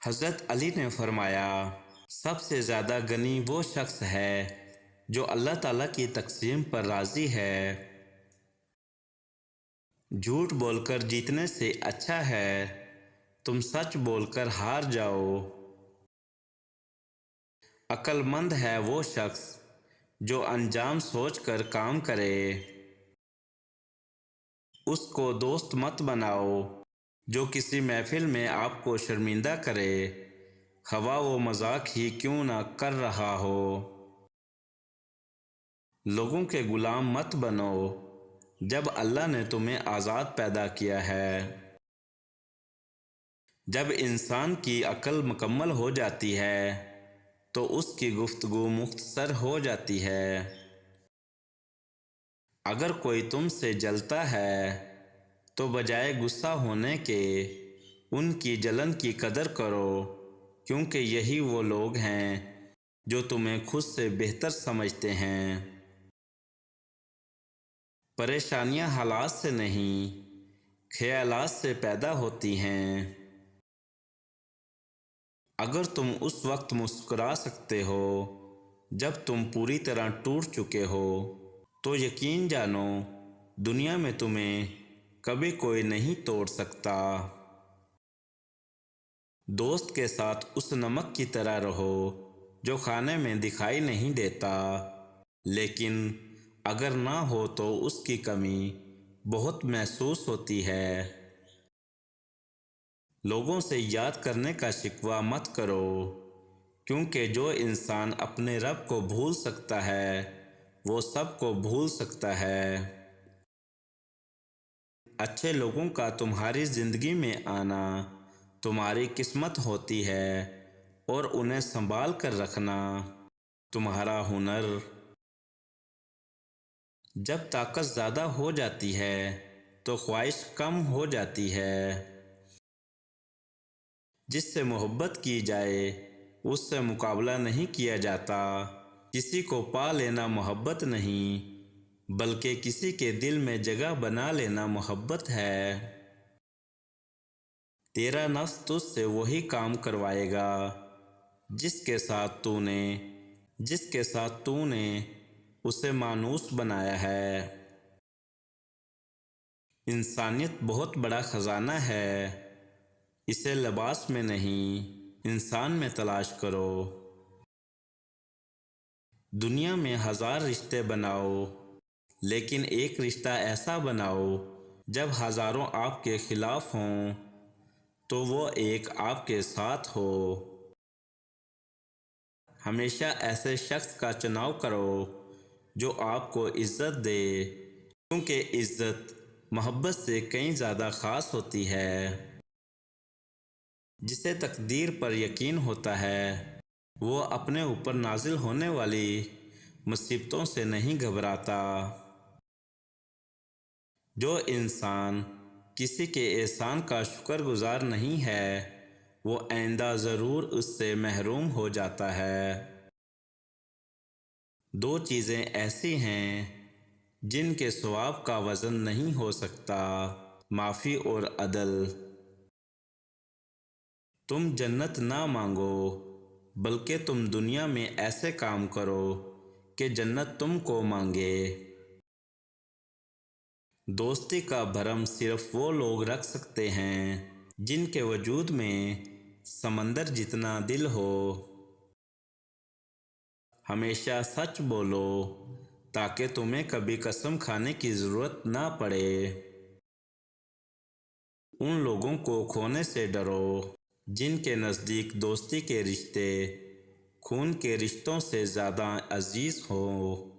حضرت علی نے فرمایا، سب سے زیادہ غنی وہ شخص ہے جو اللہ تعالیٰ کی تقسیم پر راضی ہے۔ جھوٹ بول کر جیتنے سے اچھا ہے تم سچ بول کر ہار جاؤ۔ عقل مند ہے وہ شخص جو انجام سوچ کر کام کرے۔ اس کو دوست مت بناؤ جو کسی محفل میں آپ کو شرمندہ کرے، خواہ وہ مذاق ہی کیوں نہ کر رہا ہو۔ لوگوں کے غلام مت بنو جب اللہ نے تمہیں آزاد پیدا کیا ہے۔ جب انسان کی عقل مکمل ہو جاتی ہے تو اس کی گفتگو مختصر ہو جاتی ہے۔ اگر کوئی تم سے جلتا ہے تو بجائے غصہ ہونے کے ان کی جلن کی قدر کرو، کیونکہ یہی وہ لوگ ہیں جو تمہیں خود سے بہتر سمجھتے ہیں۔ پریشانیاں حالات سے نہیں، خیالات سے پیدا ہوتی ہیں۔ اگر تم اس وقت مسکرا سکتے ہو جب تم پوری طرح ٹوٹ چکے ہو تو یقین جانو دنیا میں تمہیں کبھی کوئی نہیں توڑ سکتا۔ دوست کے ساتھ اس نمک کی طرح رہو جو کھانے میں دکھائی نہیں دیتا، لیکن اگر نہ ہو تو اس کی کمی بہت محسوس ہوتی ہے۔ لوگوں سے یاد کرنے کا شکوہ مت کرو، کیونکہ جو انسان اپنے رب کو بھول سکتا ہے وہ سب کو بھول سکتا ہے۔ اچھے لوگوں کا تمہاری زندگی میں آنا تمہاری قسمت ہوتی ہے اور انہیں سنبھال کر رکھنا تمہارا ہنر۔ جب طاقت زیادہ ہو جاتی ہے تو خواہش کم ہو جاتی ہے۔ جس سے محبت کی جائے اس سے مقابلہ نہیں کیا جاتا۔ کسی کو پا لینا محبت نہیں بلکہ کسی کے دل میں جگہ بنا لینا محبت ہے۔ تیرا نفس تجھ سے وہی کام کروائے گا جس کے ساتھ تو نے اسے مانوس بنایا ہے۔ انسانیت بہت بڑا خزانہ ہے، اسے لباس میں نہیں انسان میں تلاش کرو۔ دنیا میں 1000 رشتے بناؤ لیکن ایک رشتہ ایسا بناؤ جب ہزاروں آپ کے خلاف ہوں تو وہ ایک آپ کے ساتھ ہو۔ ہمیشہ ایسے شخص کا چناؤ کرو جو آپ کو عزت دے، کیونکہ عزت محبت سے کہیں زیادہ خاص ہوتی ہے۔ جسے تقدیر پر یقین ہوتا ہے وہ اپنے اوپر نازل ہونے والی مصیبتوں سے نہیں گھبراتا۔ جو انسان کسی کے احسان کا شکر گزار نہیں ہے وہ آئندہ ضرور اس سے محروم ہو جاتا ہے۔ 2 چیزیں ایسی ہیں جن کے ثواب کا وزن نہیں ہو سکتا، معافی اور عدل۔ تم جنت نہ مانگو بلکہ تم دنیا میں ایسے کام کرو کہ جنت تم کو مانگے۔ دوستی کا بھرم صرف وہ لوگ رکھ سکتے ہیں جن کے وجود میں سمندر جتنا دل ہو۔ ہمیشہ سچ بولو تاکہ تمہیں کبھی قسم کھانے کی ضرورت نہ پڑے۔ ان لوگوں کو کھونے سے ڈرو جن کے نزدیک دوستی کے رشتے خون کے رشتوں سے زیادہ عزیز ہوں۔